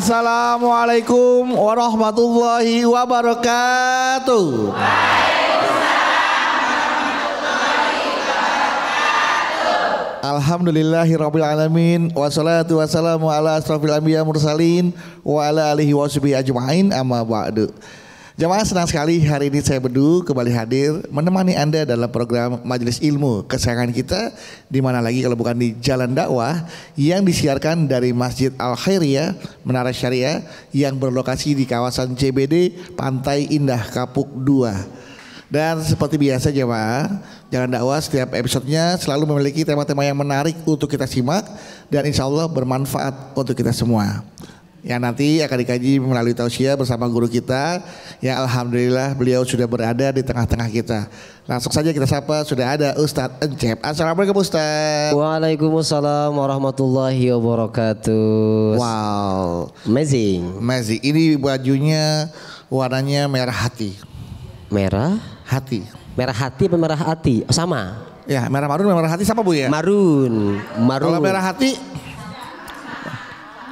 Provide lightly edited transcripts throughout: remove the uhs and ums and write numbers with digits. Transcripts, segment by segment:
Assalamualaikum warahmatullahi wabarakatuh. Alhamdulillahirabbil alamin wassalatu wassalamu ala asrofil anbiya mursalin wa ala alihi washabihi ajmain amma ba'du. Jamaah, senang sekali hari ini saya Bedu kembali hadir menemani Anda dalam program Majelis Ilmu kesayangan kita, di mana lagi kalau bukan di Jalan Dakwah yang disiarkan dari Masjid Al Khairiyah Menara Syariah yang berlokasi di kawasan CBD Pantai Indah Kapuk 2. Dan seperti biasa jemaah, Jalan Dakwah setiap episodenya selalu memiliki tema-tema yang menarik untuk kita simak dan insya Allah bermanfaat untuk kita semua. Yang nanti akan dikaji melalui tausiah bersama guru kita yang alhamdulillah beliau sudah berada di tengah-tengah kita. Langsung saja kita sapa, sudah ada Ustadz Encep. Assalamualaikum Ustadz. Waalaikumsalam warahmatullahi wabarakatuh. Wow, Amazing. Ini bajunya warnanya merah hati. Merah Hati. Merah hati apa merah hati? Oh, sama. Ya, merah marun, merah hati sama Bu ya? Marun. Kalau merah hati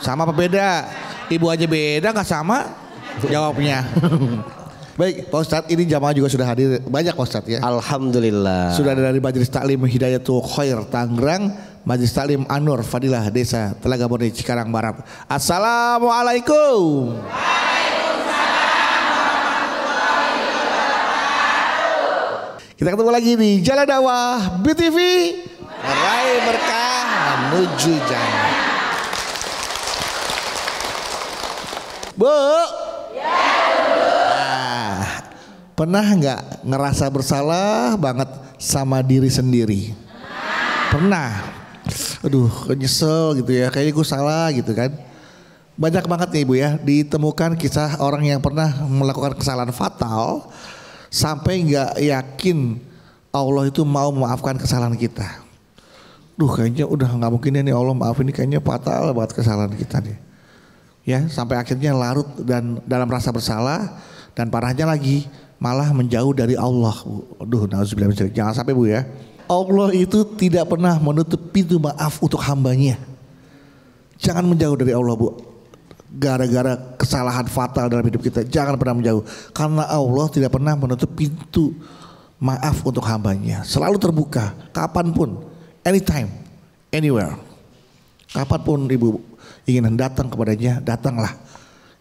sama apa beda? Ibu aja beda nggak sama jawabnya. Baik Pak Ustadz, ini jamaah juga sudah hadir banyak Pak Ustadz ya. Alhamdulillah. Sudah ada dari Majelis Taklim Hidayatul Khair Tangerang, Majelis Taklim Anur Fadilah Desa Telaga Murni Cikarang Barat. Assalamualaikum. Kita ketemu lagi di Jalan Dakwah BTV, meraih berkah menuju jannah. Bu, pernah nggak ngerasa bersalah banget sama diri sendiri? Pernah. Aduh, nyesel gitu ya, kayaknya gue salah gitu kan. Banyak banget nih Ibu ya, ditemukan kisah orang yang pernah melakukan kesalahan fatal sampai nggak yakin Allah itu mau memaafkan kesalahan kita. Duh, kayaknya udah nggak mungkin nih Allah maaf, ini kayaknya fatal banget kesalahan kita nih. Ya, sampai akhirnya larut dan dalam rasa bersalah, dan parahnya lagi malah menjauh dari Allah. Aduh, nauzubillah min dzalik. Jangan sampai Bu ya. Allah itu tidak pernah menutup pintu maaf untuk hambanya. Jangan menjauh dari Allah Bu. Gara-gara kesalahan fatal dalam hidup kita, jangan pernah menjauh. Karena Allah tidak pernah menutup pintu maaf untuk hambanya. Selalu terbuka, kapanpun, anytime, anywhere. Kapanpun Ibu ingin datang kepadanya, datanglah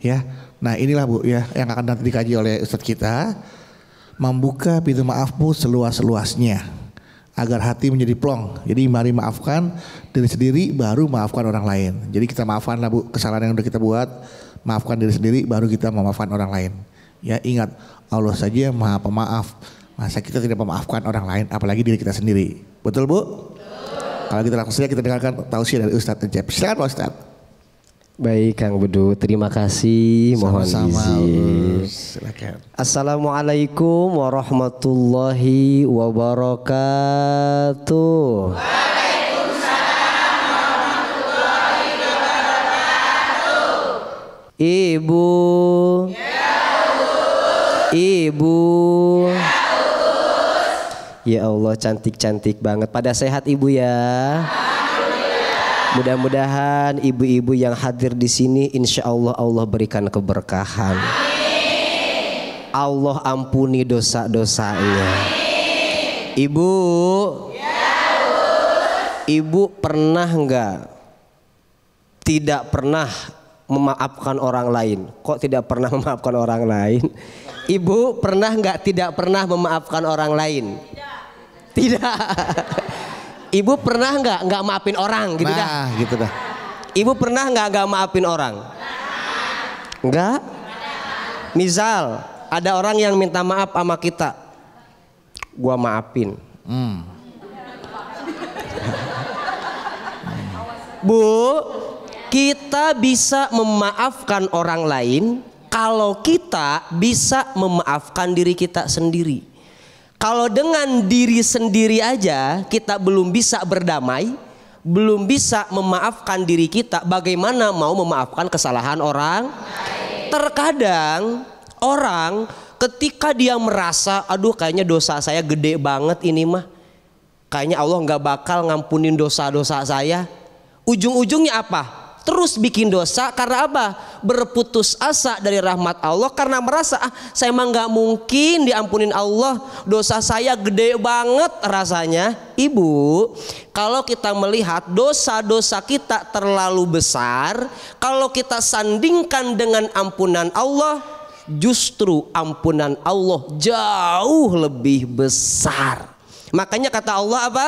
ya. Nah inilah Bu ya yang akan nanti dikaji oleh Ustadz kita, membuka pintu maafmu seluas-luasnya agar hati menjadi plong. Jadi mari maafkan diri sendiri baru maafkan orang lain. Jadi kita maafkanlah Bu kesalahan yang udah kita buat, maafkan diri sendiri baru kita memaafkan orang lain. Ya ingat, Allah saja Maha Pemaaf, masa kita tidak memaafkan orang lain apalagi diri kita sendiri. Betul Bu? Kalau kita langsung saja kita dengarkan tausiah dari Ustadz Encep. Silakan Pak Ustadz. Baik Kang Bedu, terima kasih. Mohon izin. Silakan. Assalamualaikum warahmatullahi wabarakatuh. Waalaikumsalam warahmatullahi wabarakatuh. Ibu. Ya Ustaz. Ibu. Ya Allah, cantik-cantik banget. Pada sehat Ibu ya. Mudah-mudahan ibu-ibu yang hadir di sini insya Allah Allah berikan keberkahan. Amin. Allah ampuni dosa-dosanya. Ibu, ya, Ibu pernah enggak tidak pernah memaafkan orang lain? Kok tidak pernah memaafkan orang lain? Ibu pernah enggak tidak pernah memaafkan orang lain? Tidak. Ibu pernah nggak maafin orang gitu dah? Nah gitu dah. Ibu pernah nggak maafin orang? Nggak? Misal ada orang yang minta maaf sama kita, gua maafin. Bu, kita bisa memaafkan orang lain kalau kita bisa memaafkan diri kita sendiri. Kalau dengan diri sendiri aja kita belum bisa berdamai, belum bisa memaafkan diri kita, bagaimana mau memaafkan kesalahan orang? Terkadang orang ketika dia merasa, aduh kayaknya dosa saya gede banget ini mah, kayaknya Allah nggak bakal ngampunin dosa-dosa saya. Ujung-ujungnya apa? terus bikin dosa karena apa? Berputus asa dari rahmat Allah karena merasa saya mah nggak mungkin diampunin Allah, dosa saya gede banget rasanya. Ibu, kalau kita melihat dosa-dosa kita terlalu besar, kalau kita sandingkan dengan ampunan Allah, justru ampunan Allah jauh lebih besar. Makanya kata Allah apa?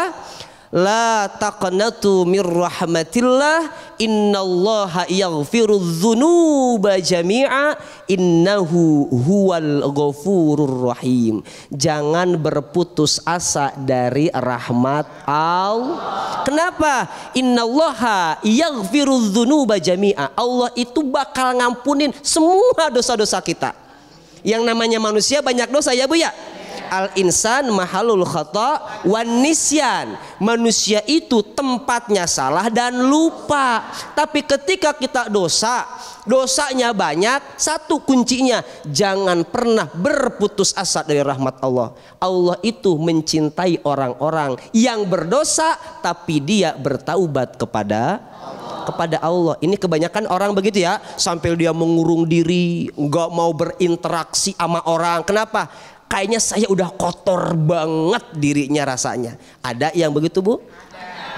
La taqnatu mir rahmatillah innallaha yaghfirudz dzunuba jami'a innahu huwal ghafurur rahim. Jangan berputus asa dari rahmat Allah. Kenapa? Innallaha yaghfirudz dzunuba jami'a. Allah itu bakal ngampunin semua dosa-dosa kita. Yang namanya manusia banyak dosa ya Bu ya. Al insan mahalul khata wan nisyan. Manusia itu tempatnya salah dan lupa. Tapi ketika kita dosanya banyak, satu kuncinya jangan pernah berputus asa dari rahmat Allah. Allah itu mencintai orang-orang yang berdosa tapi dia bertaubat kepada Allah. Ini kebanyakan orang begitu ya, sampai dia mengurung diri, nggak mau berinteraksi sama orang. Kenapa? Kayaknya saya udah kotor banget dirinya rasanya. Ada yang begitu Bu?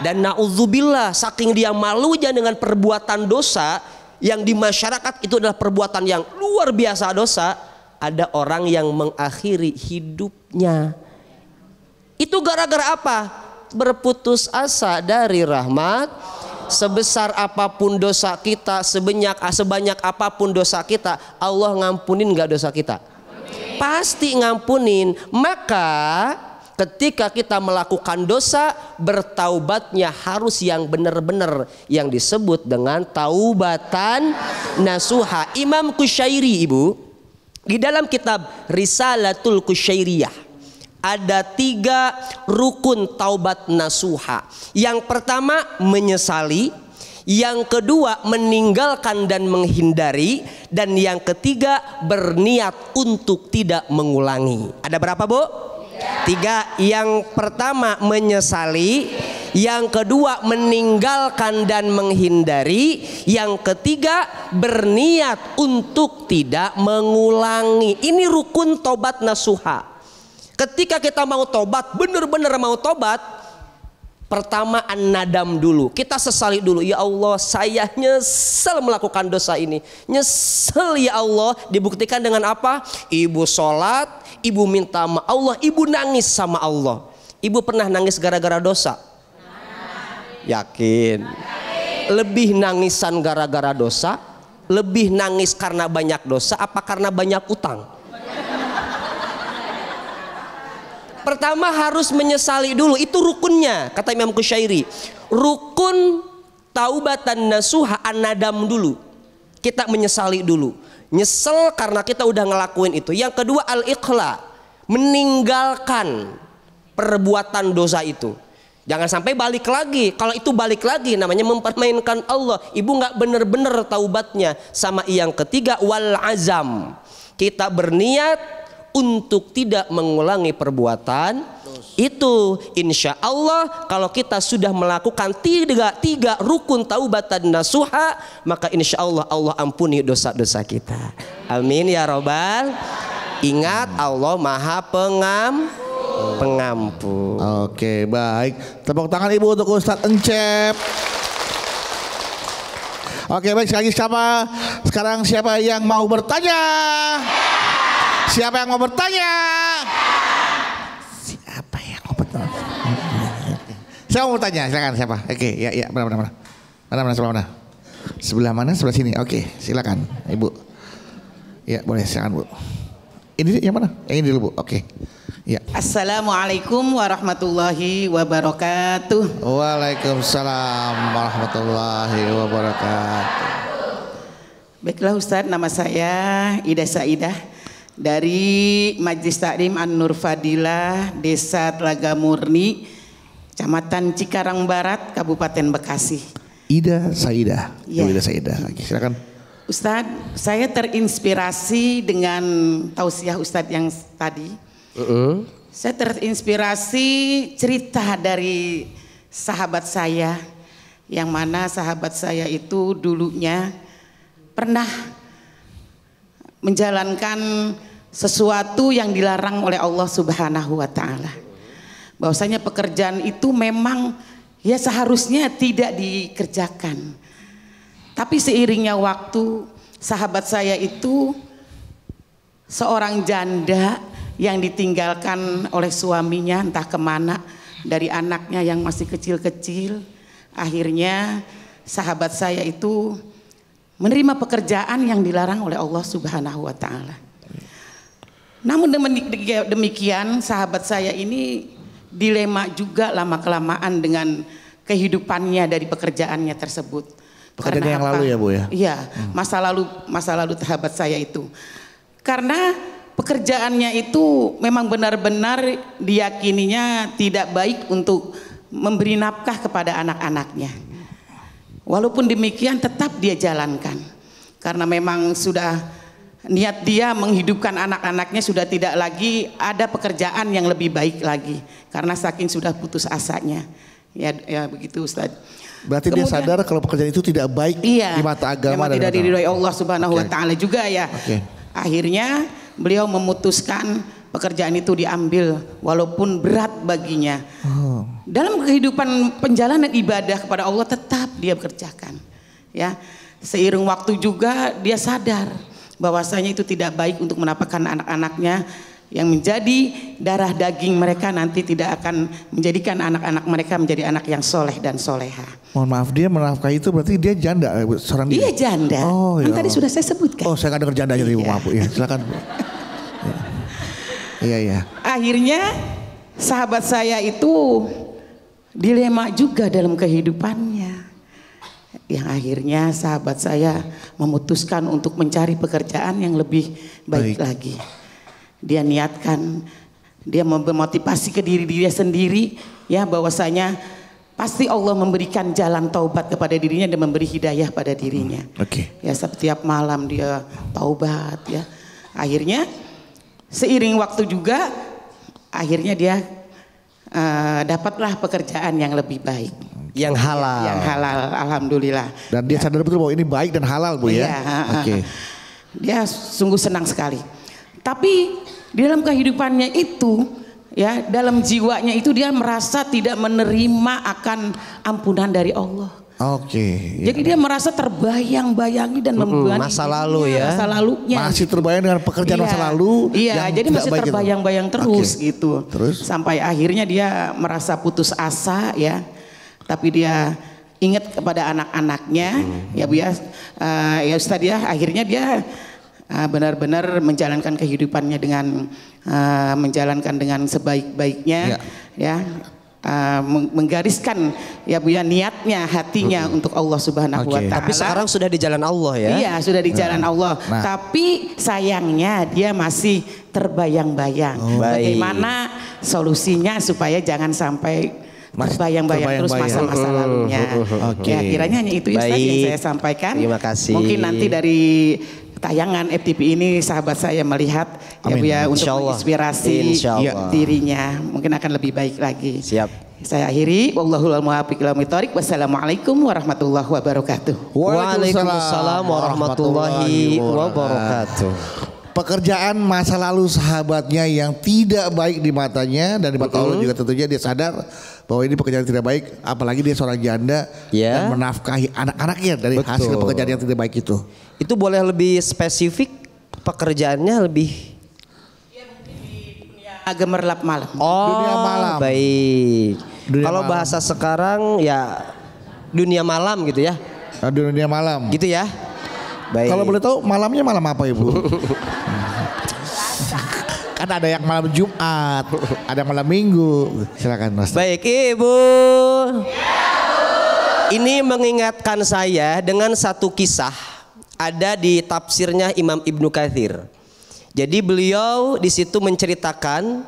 Dan na'udzubillah, saking dia malunya dengan perbuatan dosa yang di masyarakat itu adalah perbuatan yang luar biasa dosa, ada orang yang mengakhiri hidupnya. Itu gara-gara apa? Berputus asa dari rahmat. Sebesar apapun dosa kita, sebanyak apapun dosa kita, Allah ngampunin gak dosa kita? Pasti ngampunin. Maka ketika kita melakukan dosa, bertaubatnya harus yang benar-benar, yang disebut dengan taubatan nasuha. Imam Qushairi Ibu, di dalam kitab Risalatul Qushairiyah ada 3 rukun taubat nasuha. Yang pertama menyesali, yang kedua meninggalkan dan menghindari, dan yang ketiga berniat untuk tidak mengulangi. Ada berapa Bu? 3. Yang pertama menyesali, yang kedua meninggalkan dan menghindari, yang ketiga berniat untuk tidak mengulangi. Ini rukun tobat nasuha. Ketika kita mau tobat, benar-benar mau tobat, pertama an-nadam dulu. Kita sesali dulu. Ya Allah, saya nyesel melakukan dosa ini. Nyesel ya Allah. Dibuktikan dengan apa? Ibu sholat, ibu minta sama Allah, ibu nangis sama Allah. Ibu pernah nangis gara-gara dosa? Yakin? Lebih nangisan gara-gara dosa? Lebih nangis karena banyak dosa apa karena banyak utang? Pertama harus menyesali dulu, itu rukunnya kata Imam Qushairi. Rukun taubatan nasuha an-nadam dulu. Kita menyesali dulu. Nyesel karena kita udah ngelakuin itu. Yang kedua al-ikhla, meninggalkan perbuatan dosa itu. Jangan sampai balik lagi. Kalau itu balik lagi namanya mempermainkan Allah. Ibu nggak bener-bener taubatnya. Sama yang ketiga wal azam. Kita berniat untuk tidak mengulangi perbuatan itu. Insya Allah kalau kita sudah melakukan tiga rukun taubatan nasuha, maka insya Allah Allah ampuni dosa-dosa kita. Amin ya robbal. Ingat Allah maha pengampun. Oke, baik. Tepuk tangan Ibu untuk Ustadz Encep. Oke, baik, sekali lagi sekarang siapa yang mau bertanya? Siapa yang mau bertanya? Siapa yang mau bertanya? Siapa mau bertanya? Silakan siapa? Oke, ya, mana? Mana sebelah mana? Sebelah mana? Sebelah sini. Oke, silakan, Ibu. Ya, boleh, silakan Bu. Ini yang mana? Yang ini dulu Bu. Oke. Ya. Assalamualaikum warahmatullahi wabarakatuh. Waalaikumsalam warahmatullahi wabarakatuh. Baiklah Ustadz, nama saya Ida Saidah dari Majelis Taklim An-Nur Fadilah, Desa Telaga Murni, Kecamatan Cikarang Barat, Kabupaten Bekasi. Ida Saidah. Ya. Ida Saidah. Silakan. Ustadz, saya terinspirasi dengan tausiah Ustadz yang tadi. Saya terinspirasi cerita dari sahabat saya yang mana sahabat saya itu dulunya pernah menjalankan sesuatu yang dilarang oleh Allah Subhanahu wa taala. Bahwasanya pekerjaan itu memang ya seharusnya tidak dikerjakan. Tapi seiringnya waktu, sahabat saya itu seorang janda yang ditinggalkan oleh suaminya entah kemana, dari anaknya yang masih kecil-kecil. Akhirnya sahabat saya itu menerima pekerjaan yang dilarang oleh Allah Subhanahu wa taala. Namun demikian sahabat saya ini dilema juga lama-kelamaan dengan kehidupannya dari pekerjaannya tersebut. Pekerjaan yang lalu ya Bu ya? Iya, masa lalu sahabat saya itu. Karena pekerjaannya itu memang benar-benar diyakininya tidak baik untuk memberi nafkah kepada anak-anaknya. Walaupun demikian tetap dia jalankan. Karena memang sudah niat dia menghidupkan anak-anaknya sudah tidak lagi ada pekerjaan yang lebih baik lagi. Karena saking sudah putus asanya. Ya begitu Ustaz. Berarti kemudian, dia sadar kalau pekerjaan itu tidak baik di mata agama dan tidak diridhoi Allah Subhanahu wa taala juga ya. Akhirnya beliau memutuskan pekerjaan itu diambil walaupun berat baginya. Dalam kehidupan penjalanan ibadah kepada Allah tetap dia kerjakan. Ya, seiring waktu juga dia sadar bahwasanya itu tidak baik untuk menafkahkan anak-anaknya yang menjadi darah daging mereka, nanti tidak akan menjadikan anak-anak mereka menjadi anak yang soleh dan soleha. Mohon maaf, dia menafkahi itu berarti dia janda seorang dia? Iya janda. Oh, ya. Tadi sudah saya sebutkan. Oh, saya kan dengar janda aja Ibu, maaf Bu. Ya, silakan. Iya. Akhirnya sahabat saya itu dilema juga dalam kehidupannya. Yang akhirnya sahabat saya memutuskan untuk mencari pekerjaan yang lebih baik lagi. Dia niatkan, dia memotivasi ke diri dia sendiri ya bahwasanya pasti Allah memberikan jalan taubat kepada dirinya dan memberi hidayah pada dirinya. Ya setiap malam dia taubat ya. Akhirnya seiring waktu juga akhirnya dia dapatlah pekerjaan yang lebih baik. Yang halal. Yang halal, alhamdulillah. Dan dia sadar betul bahwa ini baik dan halal Bu ya. Dia sungguh senang sekali. Tapi di dalam kehidupannya itu ya, dalam jiwanya itu dia merasa tidak menerima akan ampunan dari Allah. Jadi dia merasa terbayang-bayangi dan membebani masa lalu ya. Masa lalunya. Masih terbayang dengan pekerjaan masa lalu. Iya, jadi masih terbayang-bayang terus gitu. Terus? Sampai akhirnya dia merasa putus asa ya. Tapi dia ingat kepada anak-anaknya ya Bu ya. Ya Ustaz ya, akhirnya dia benar-benar menjalankan kehidupannya dengan menjalankan dengan sebaik-baiknya ya. Menggariskan ya Bu ya niatnya, hatinya untuk Allah Subhanahu wa taala. Tapi sekarang sudah di jalan Allah ya. Iya, sudah di jalan Allah. Tapi sayangnya dia masih terbayang-bayang. Bagaimana solusinya supaya jangan sampai terbayang-bayang terus masa-masa lalunya. Ya, kiranya hanya itu Ustaz yang saya sampaikan. Terima kasih. Mungkin nanti dari tayangan FTV ini sahabat saya melihat ya Bu ya untuk menginspirasi dirinya mungkin akan lebih baik lagi. Siap. Saya akhiri, wallahul muwaffiq ila aqwamit thoriq. Wassalamualaikum warahmatullahi wabarakatuh. Waalaikumsalam warahmatullahi wabarakatuh. Pekerjaan masa lalu sahabatnya yang tidak baik di matanya dan di mata Allah juga tentunya dia sadar bahwa ini pekerjaan tidak baik, apalagi dia seorang janda dan menafkahi anak-anaknya dari hasil pekerjaan yang tidak baik itu. Itu boleh lebih spesifik pekerjaannya lebih? Ya mungkin di dunia gemerlap malam. Dunia malam. Baik. Kalau bahasa sekarang ya dunia malam gitu ya. Dunia malam. Gitu ya. Baik. Kalau boleh tahu malamnya malam apa Ibu? Kan ada yang malam Jumat, ada malam Minggu. Silakan Mas. Baik Ibu. Ini mengingatkan saya dengan satu kisah ada di tafsirnya Imam Ibnu Katsir. Jadi beliau di situ menceritakan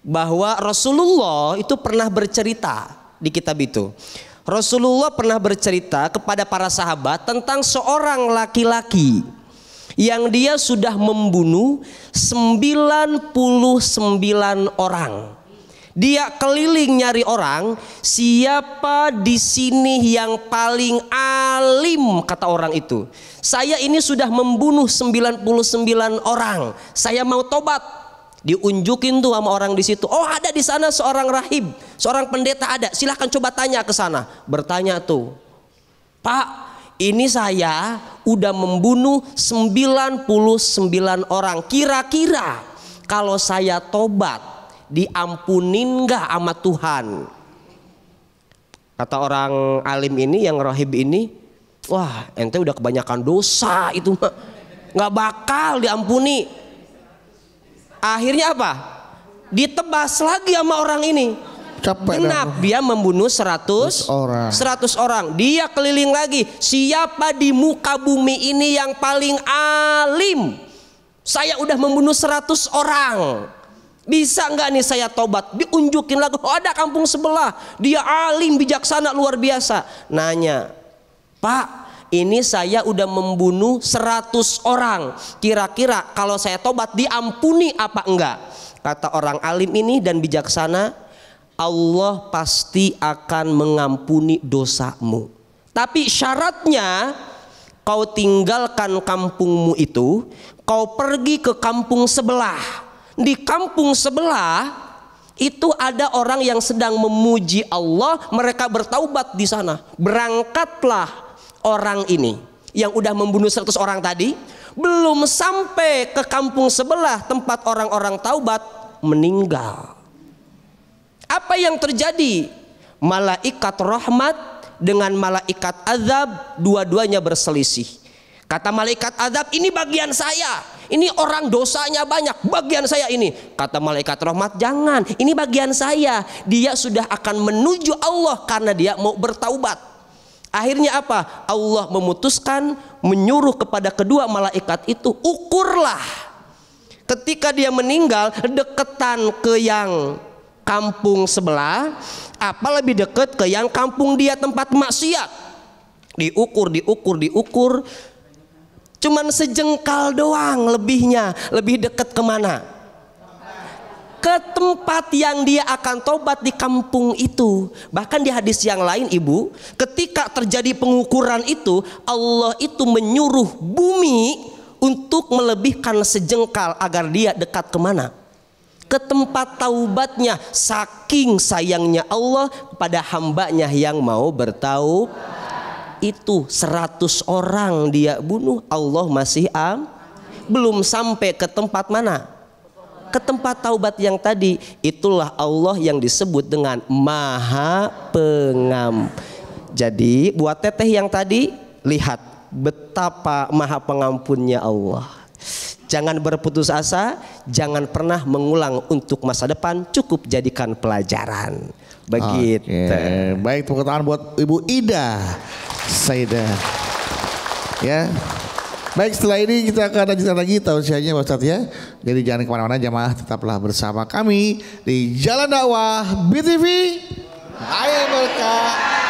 bahwa Rasulullah itu pernah bercerita di kitab itu. Rasulullah pernah bercerita kepada para sahabat tentang seorang laki-laki yang dia sudah membunuh 99 orang Dia keliling nyari orang, siapa di sini yang paling alim, kata orang itu. Saya ini sudah membunuh 99 orang. Saya mau tobat. Diunjukin tuh sama orang di situ. Oh, ada di sana seorang rahib, seorang pendeta ada. Silahkan coba tanya ke sana. Bertanya tuh, Pak, ini saya udah membunuh 99 orang. Kira-kira kalau saya tobat diampunin gak sama Tuhan? Kata orang alim ini, yang rahib ini, wah ente udah kebanyakan dosa itu mah, gak bakal diampuni. Akhirnya apa? Ditebas lagi sama orang ini. Genap dia membunuh 100 orang. Dia keliling lagi, siapa di muka bumi ini yang paling alim? Saya udah membunuh 100 orang. Bisa nggak nih saya tobat? Diunjukin lagi, oh ada kampung sebelah, dia alim bijaksana luar biasa. Nanya, Pak, ini saya udah membunuh 100 orang. Kira-kira kalau saya tobat diampuni apa enggak? Kata orang alim ini dan bijaksana, Allah pasti akan mengampuni dosamu. Tapi syaratnya kau tinggalkan kampungmu itu, kau pergi ke kampung sebelah. Di kampung sebelah itu ada orang yang sedang memuji Allah, mereka bertaubat di sana. Berangkatlah orang ini yang udah membunuh 100 orang tadi, belum sampai ke kampung sebelah tempat orang-orang taubat, meninggal. Apa yang terjadi? Malaikat rahmat dengan malaikat azab dua-duanya berselisih. Kata malaikat azab, ini bagian saya, ini orang dosanya banyak, bagian saya ini. Kata malaikat rahmat, jangan, ini bagian saya, dia sudah akan menuju Allah karena dia mau bertaubat. Akhirnya apa? Allah memutuskan menyuruh kepada kedua malaikat itu, ukurlah ketika dia meninggal deketan ke yang kampung sebelah, apa lebih dekat ke yang kampung dia tempat maksiat. Diukur, cuman sejengkal doang lebihnya. Lebih dekat kemana? Ke tempat yang dia akan tobat di kampung itu. Bahkan di hadis yang lain, Ibu, ketika terjadi pengukuran itu, Allah itu menyuruh bumi untuk melebihkan sejengkal agar dia dekat kemana? Ke tempat taubatnya. Saking sayangnya Allah pada hambanya yang mau bertaubat. Itu 100 orang dia bunuh, Allah masih belum sampai ke tempat mana? Ke tempat taubat yang tadi. Itulah Allah yang disebut dengan Maha Pengampun. Jadi buat teteh yang tadi, lihat betapa Maha Pengampunnya Allah. Jangan berputus asa, jangan pernah mengulang untuk masa depan, cukup jadikan pelajaran. Begitu. Oke. Baik, tepuk tangan buat Ibu Ida Saidah. Ya. Baik, setelah ini kita akan lanjutkan lagi tausiahnya Pak Ustadz ya. Jadi jangan kemana-mana, jamaah tetaplah bersama kami di Jalan Dakwah BTV. Ayo berkah.